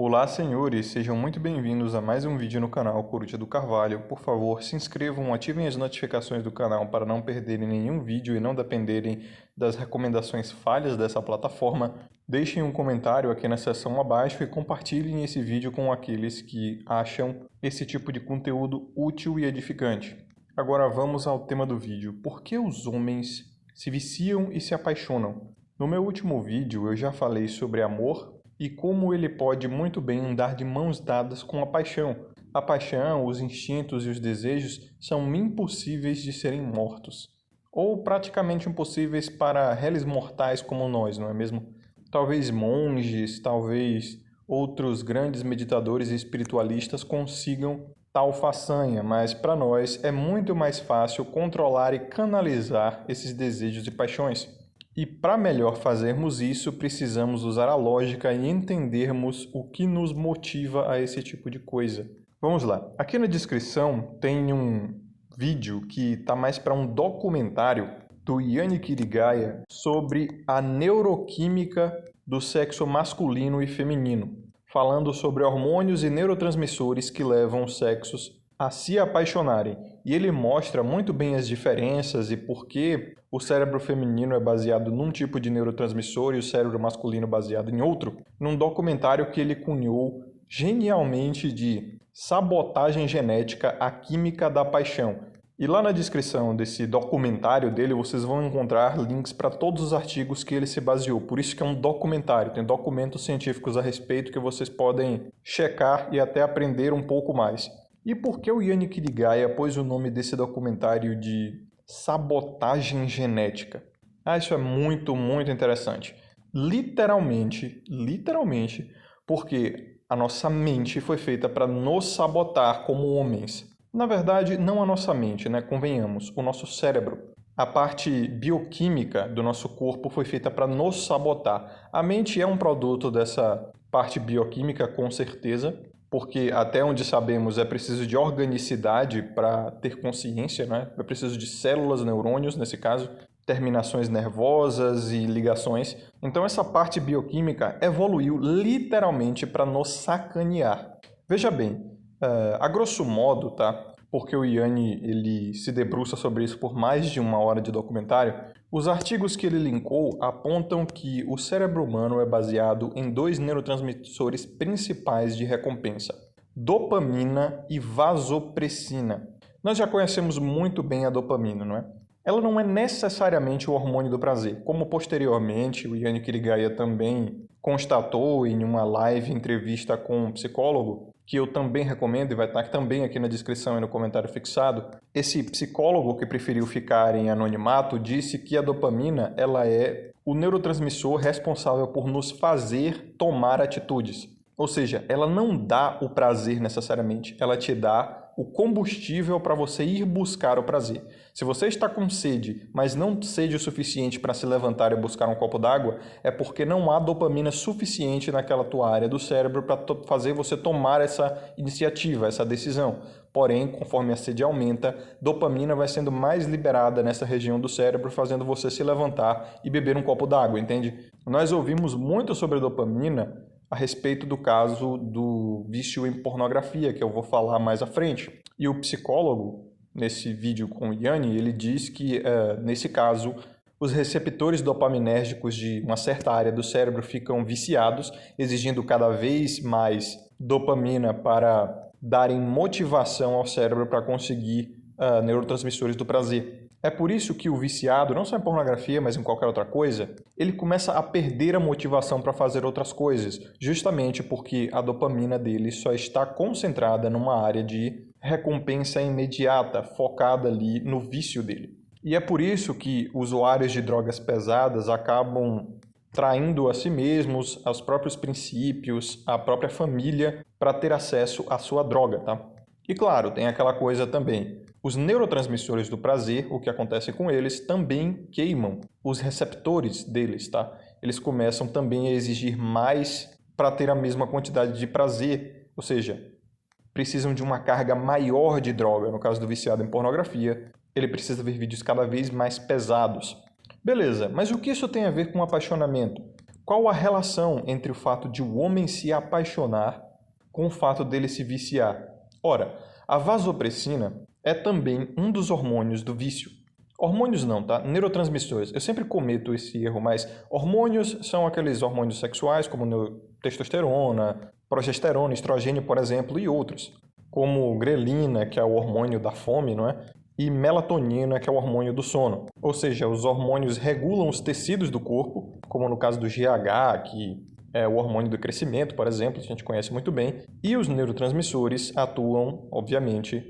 Olá, senhores, sejam muito bem-vindos a mais um vídeo no canal Coruja do Carvalho. Por favor, se inscrevam, ativem as notificações do canal para não perderem nenhum vídeo e não dependerem das recomendações falhas dessa plataforma. Deixem um comentário aqui na seção abaixo e compartilhem esse vídeo com aqueles que acham esse tipo de conteúdo útil e edificante. Agora vamos ao tema do vídeo. Por que os homens se viciam e se apaixonam? No meu último vídeo eu já falei sobre amor e como ele pode muito bem andar de mãos dadas com a paixão. A paixão, os instintos e os desejos são impossíveis de serem mortos, ou praticamente impossíveis para réis mortais como nós, não é mesmo? Talvez monges, talvez outros grandes meditadores e espiritualistas consigam tal façanha, mas para nós é muito mais fácil controlar e canalizar esses desejos e paixões. E para melhor fazermos isso, precisamos usar a lógica e entendermos o que nos motiva a esse tipo de coisa. Vamos lá. Aqui na descrição tem um vídeo que está mais para um documentário do Yannick Irigaia sobre a neuroquímica do sexo masculino e feminino, falando sobre hormônios e neurotransmissores que levam os sexos a se apaixonarem. E ele mostra muito bem as diferenças e por que o cérebro feminino é baseado num tipo de neurotransmissor e o cérebro masculino baseado em outro, num documentário que ele cunhou genialmente de Sabotagem Genética, a Química da Paixão. E lá na descrição desse documentário dele, vocês vão encontrar links para todos os artigos que ele se baseou. Por isso que é um documentário, tem documentos científicos a respeito que vocês podem checar e até aprender um pouco mais. E por que o Yannick Irigaia pôs o nome desse documentário de Sabotagem Genética? Isso é muito interessante. Literalmente, porque a nossa mente foi feita para nos sabotar como homens. Na verdade, não a nossa mente, né? Convenhamos, o nosso cérebro. A parte bioquímica do nosso corpo foi feita para nos sabotar. A mente é um produto dessa parte bioquímica, com certeza, porque até onde sabemos é preciso de organicidade para ter consciência, né? É preciso de células, neurônios, nesse caso, terminações nervosas e ligações. Então essa parte bioquímica evoluiu literalmente para nos sacanear. Veja bem, a grosso modo, tá? Porque o Yanni ele se debruça sobre isso por mais de 1 hora de documentário, os artigos que ele linkou apontam que o cérebro humano é baseado em 2 neurotransmissores principais de recompensa, dopamina e vasopressina. Nós já conhecemos muito bem a dopamina, não é? Ela não é necessariamente o hormônio do prazer, como posteriormente o Yannick Irigaia também constatou em uma live entrevista com um psicólogo, que eu também recomendo e vai estar também aqui na descrição e no comentário fixado. Esse psicólogo que preferiu ficar em anonimato disse que a dopamina ela é o neurotransmissor responsável por nos fazer tomar atitudes. Ou seja, ela não dá o prazer necessariamente, ela te dá o combustível para você ir buscar o prazer. Se você está com sede, mas não sede o suficiente para se levantar e buscar um copo d'água, é porque não há dopamina suficiente naquela tua área do cérebro para fazer você tomar essa iniciativa, essa decisão. Porém, conforme a sede aumenta, dopamina vai sendo mais liberada nessa região do cérebro, fazendo você se levantar e beber um copo d'água, entende? Nós ouvimos muito sobre dopamina a respeito do caso do vício em pornografia, que eu vou falar mais à frente. E o psicólogo, nesse vídeo com o Yanni, ele diz que, nesse caso, os receptores dopaminérgicos de uma certa área do cérebro ficam viciados, exigindo cada vez mais dopamina para darem motivação ao cérebro para conseguir neurotransmissores do prazer. É por isso que o viciado, não só em pornografia, mas em qualquer outra coisa, ele começa a perder a motivação para fazer outras coisas, justamente porque a dopamina dele só está concentrada numa área de recompensa imediata, focada ali no vício dele. E é por isso que usuários de drogas pesadas acabam traindo a si mesmos, aos próprios princípios, a própria família, para ter acesso à sua droga, tá? E claro, tem aquela coisa também. Os neurotransmissores do prazer, o que acontece com eles, também queimam os receptores deles, tá? Eles começam também a exigir mais para ter a mesma quantidade de prazer, ou seja, precisam de uma carga maior de droga. No caso do viciado em pornografia, ele precisa ver vídeos cada vez mais pesados. Beleza, mas o que isso tem a ver com apaixonamento? qual a relação entre o fato de o homem se apaixonar com o fato dele se viciar? Ora, a vasopressina é também um dos hormônios do vício. Hormônios não, tá? Neurotransmissores. Eu sempre cometo esse erro, mas hormônios são aqueles hormônios sexuais, como testosterona, progesterona, estrogênio, por exemplo, e outros, como grelina, que é o hormônio da fome, não é? E melatonina, que é o hormônio do sono. Ou seja, os hormônios regulam os tecidos do corpo, como no caso do GH, que é o hormônio do crescimento, por exemplo, que a gente conhece muito bem, e os neurotransmissores atuam, obviamente,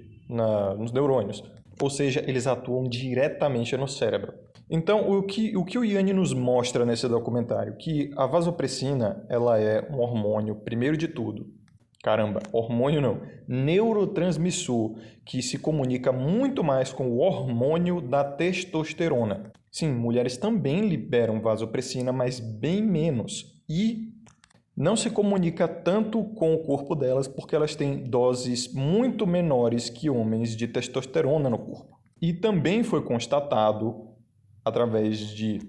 nos neurônios. Ou seja, eles atuam diretamente no cérebro. Então, o que o Yanni nos mostra nesse documentário? Que a vasopressina, ela é um hormônio, primeiro de tudo, hormônio não, neurotransmissor, que se comunica muito mais com o hormônio da testosterona. Sim, mulheres também liberam vasopressina, mas bem menos. E não se comunica tanto com o corpo delas porque elas têm doses muito menores que homens de testosterona no corpo. E também foi constatado, através de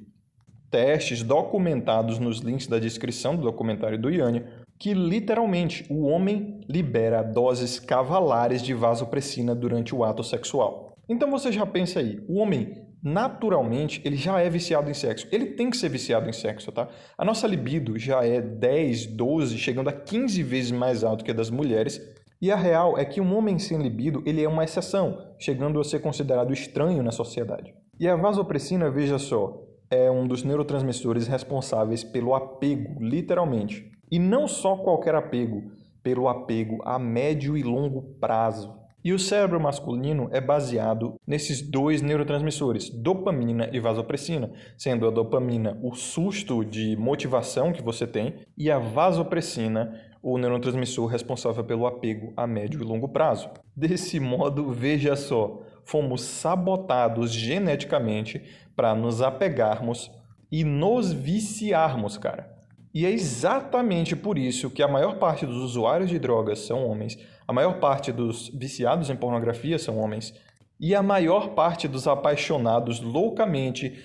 testes documentados nos links da descrição do documentário do Yanni, que literalmente o homem libera doses cavalares de vasopressina durante o ato sexual. Então você já pensa aí, o homem naturalmente ele já é viciado em sexo. Ele tem que ser viciado em sexo, tá? A nossa libido já é 10, 12, chegando a 15 vezes mais alto que a das mulheres. E a real é que um homem sem libido ele é uma exceção, chegando a ser considerado estranho na sociedade. E a vasopressina, veja só, é um dos neurotransmissores responsáveis pelo apego, literalmente. E não só qualquer apego, pelo apego a médio e longo prazo. E o cérebro masculino é baseado nesses dois neurotransmissores, dopamina e vasopressina, sendo a dopamina o susto de motivação que você tem e a vasopressina o neurotransmissor responsável pelo apego a médio e longo prazo. Desse modo, veja só, fomos sabotados geneticamente para nos apegarmos e nos viciarmos, cara. E é exatamente por isso que a maior parte dos usuários de drogas são homens, a maior parte dos viciados em pornografia são homens, e a maior parte dos apaixonados loucamente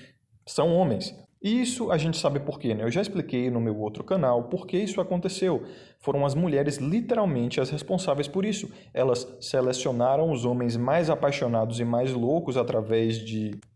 são homens. E isso a gente sabe por quê, né? Eu já expliquei no meu outro canal por que isso aconteceu. Foram as mulheres literalmente as responsáveis por isso. Elas selecionaram os homens mais apaixonados e mais loucos através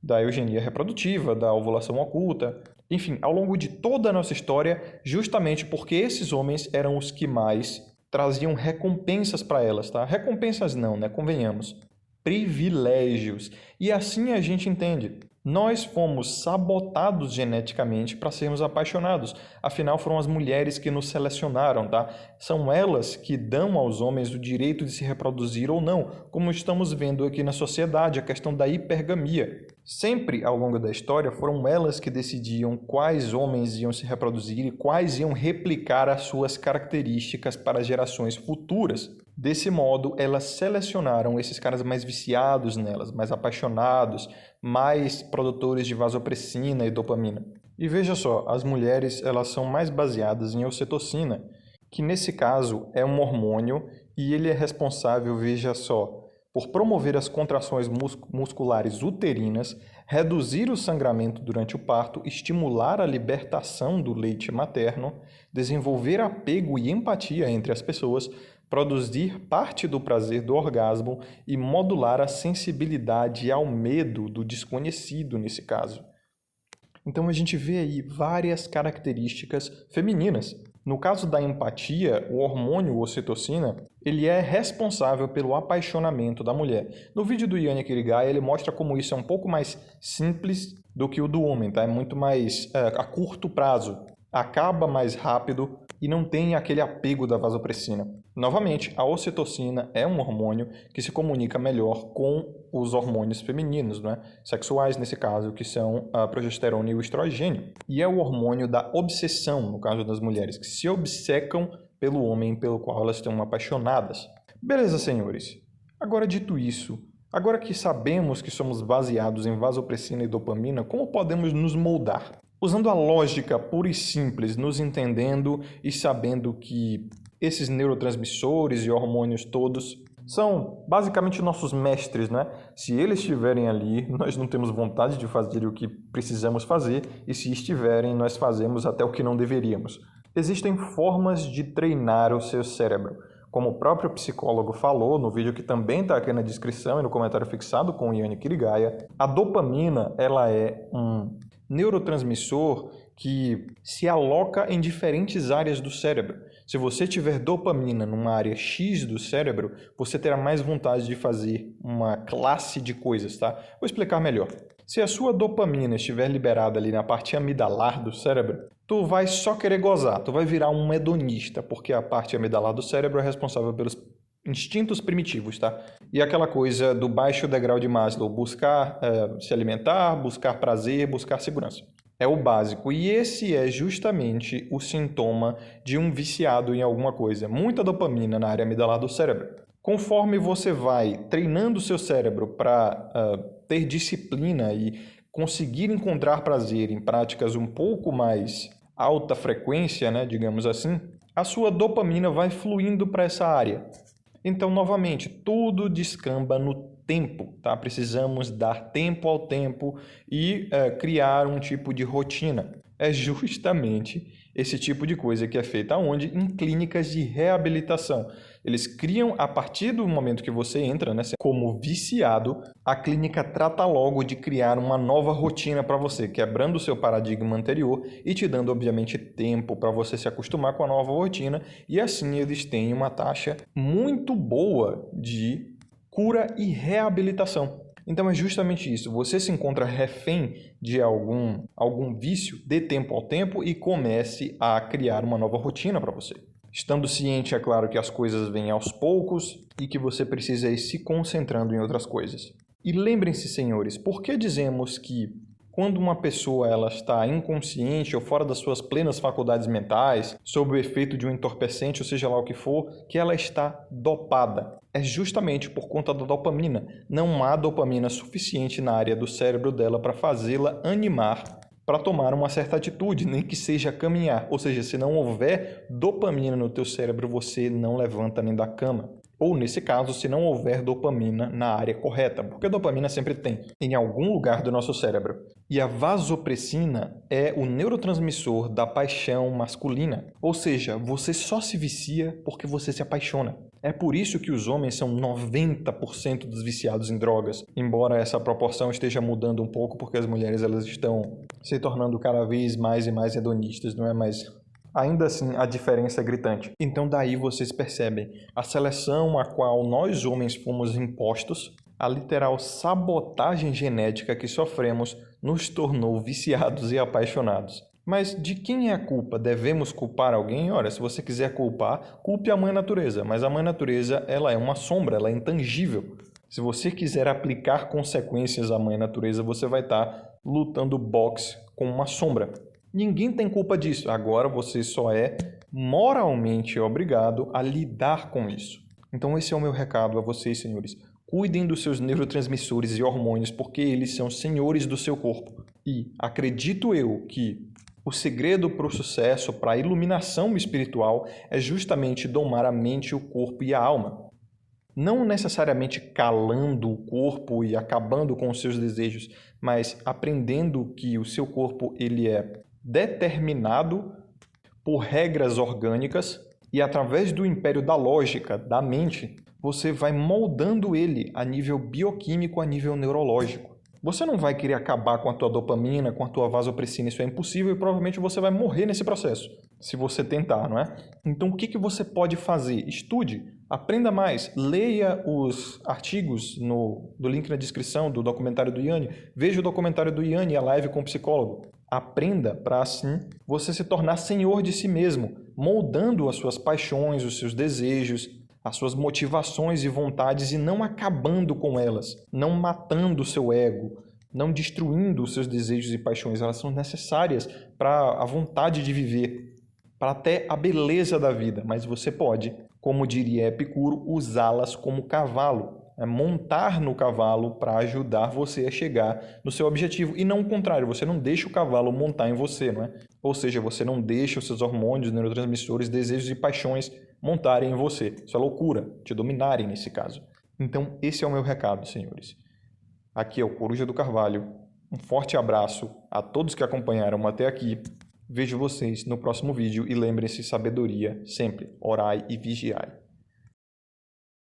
da eugenia reprodutiva, da ovulação oculta. Enfim, ao longo de toda a nossa história, justamente porque esses homens eram os que mais traziam recompensas para elas, tá? Recompensas não, né? Convenhamos. Privilégios. E assim a gente entende. Nós fomos sabotados geneticamente para sermos apaixonados. Afinal, foram as mulheres que nos selecionaram, tá? São elas que dão aos homens o direito de se reproduzir ou não, como estamos vendo aqui na sociedade, a questão da hipergamia. Sempre ao longo da história foram elas que decidiam quais homens iam se reproduzir e quais iam replicar as suas características para gerações futuras. Desse modo, elas selecionaram esses caras mais viciados nelas, mais apaixonados, mais produtores de vasopressina e dopamina. E veja só, as mulheres elas são mais baseadas em ocitocina, que nesse caso é um hormônio e ele é responsável, veja só, por promover as contrações musculares uterinas, reduzir o sangramento durante o parto, estimular a libertação do leite materno, desenvolver apego e empatia entre as pessoas, produzir parte do prazer do orgasmo e modular a sensibilidade ao medo do desconhecido nesse caso. Então a gente vê aí várias características femininas. No caso da empatia, o hormônio ocitocina, ele é responsável pelo apaixonamento da mulher. No vídeo do Yanni Kirigai, ele mostra como isso é um pouco mais simples do que o do homem, tá? É muito mais a curto prazo, acaba mais rápido e não tem aquele apego da vasopressina. Novamente, a ocitocina é um hormônio que se comunica melhor com os hormônios femininos, né? Sexuais nesse caso, que são a progesterona e o estrogênio. E é o hormônio da obsessão, no caso das mulheres, que se obcecam pelo homem pelo qual elas estão apaixonadas. Beleza, senhores. Agora dito isso, agora que sabemos que somos baseados em vasopressina e dopamina, como podemos nos moldar? Usando a lógica pura e simples, nos entendendo e sabendo que esses neurotransmissores e hormônios todos São basicamente nossos mestres, né? Se eles estiverem ali, nós não temos vontade de fazer o que precisamos fazer, e se estiverem, nós fazemos até o que não deveríamos. Existem formas de treinar o seu cérebro. Como o próprio psicólogo falou no vídeo que também está aqui na descrição e no comentário fixado com o Yanni Kirigaya, a dopamina ela é um neurotransmissor que se aloca em diferentes áreas do cérebro. Se você tiver dopamina numa área X do cérebro, você terá mais vontade de fazer uma classe de coisas, tá? Vou explicar melhor. Se a sua dopamina estiver liberada ali na parte amidalar do cérebro, tu vai só querer gozar, tu vai virar um hedonista, porque a parte amidalar do cérebro é responsável pelos instintos primitivos, tá? E aquela coisa do baixo degrau de Maslow, buscar se alimentar, buscar prazer, buscar segurança. É o básico, e esse é justamente o sintoma de um viciado em alguma coisa. Muita dopamina na área amidalar do cérebro. Conforme você vai treinando o seu cérebro para ter disciplina e conseguir encontrar prazer em práticas um pouco mais alta frequência, né, digamos assim, a sua dopamina vai fluindo para essa área. Então, novamente, tudo descamba no tempo, tá? Precisamos dar tempo ao tempo e criar um tipo de rotina. É justamente esse tipo de coisa que é feita onde? Em clínicas de reabilitação. Eles criam, a partir do momento que você entra, né, como viciado, a clínica trata logo de criar uma nova rotina para você, quebrando o seu paradigma anterior e te dando, obviamente, tempo para você se acostumar com a nova rotina, e assim eles têm uma taxa muito boa de cura e reabilitação. Então é justamente isso, você se encontra refém de algum vício, dê tempo ao tempo e comece a criar uma nova rotina para você. Estando ciente, é claro, que as coisas vêm aos poucos e que você precisa ir se concentrando em outras coisas. E lembrem-se, senhores, por que dizemos que quando uma pessoa ela está inconsciente ou fora das suas plenas faculdades mentais, sob o efeito de um entorpecente, ou seja lá o que for, que ela está dopada? É justamente por conta da dopamina. Não há dopamina suficiente na área do cérebro dela para fazê-la animar para tomar uma certa atitude, nem que seja caminhar. Ou seja, se não houver dopamina no teu cérebro, você não levanta nem da cama. Ou, nesse caso, se não houver dopamina na área correta, porque a dopamina sempre tem em algum lugar do nosso cérebro. E a vasopressina é o neurotransmissor da paixão masculina. Ou seja, você só se vicia porque você se apaixona. É por isso que os homens são 90% dos viciados em drogas, embora essa proporção esteja mudando um pouco porque as mulheres elas estão se tornando cada vez mais e mais hedonistas, não é mais... Ainda assim, a diferença é gritante. Então daí vocês percebem a seleção a qual nós homens fomos impostos, a literal sabotagem genética que sofremos nos tornou viciados e apaixonados. Mas de quem é a culpa? Devemos culpar alguém? Olha, se você quiser culpar, culpe a mãe natureza. Mas a mãe natureza, ela é uma sombra, ela é intangível. Se você quiser aplicar consequências à mãe natureza, você vai estar lutando boxe com uma sombra. Ninguém tem culpa disso. Agora você só é moralmente obrigado a lidar com isso. Então esse é o meu recado a vocês, senhores. Cuidem dos seus neurotransmissores e hormônios, porque eles são senhores do seu corpo. E acredito eu que o segredo para o sucesso, para a iluminação espiritual, é justamente domar a mente, o corpo e a alma. Não necessariamente calando o corpo e acabando com os seus desejos, mas aprendendo que o seu corpo ele é determinado por regras orgânicas e através do império da lógica, da mente, você vai moldando ele a nível bioquímico, a nível neurológico. Você não vai querer acabar com a tua dopamina, com a tua vasopressina, isso é impossível e provavelmente você vai morrer nesse processo, se você tentar, não é? Então o que você pode fazer? Estude, aprenda mais, leia os artigos do link na descrição do documentário do Yanni, veja o documentário do Yanni, a live com o psicólogo. Aprenda para assim você se tornar senhor de si mesmo, moldando as suas paixões, os seus desejos, as suas motivações e vontades e não acabando com elas, não matando o seu ego, não destruindo os seus desejos e paixões. Elas são necessárias para a vontade de viver, para até a beleza da vida, mas você pode, como diria Epicuro, usá-las como cavalo. É montar no cavalo para ajudar você a chegar no seu objetivo. E não o contrário, você não deixa o cavalo montar em você, não é? Ou seja, você não deixa os seus hormônios, neurotransmissores, desejos e paixões montarem em você. Isso é loucura, te dominarem nesse caso. Então, esse é o meu recado, senhores. Aqui é o Coruja do Carvalho. Um forte abraço a todos que acompanharam até aqui. Vejo vocês no próximo vídeo e lembrem-se, sabedoria sempre, orai e vigiai.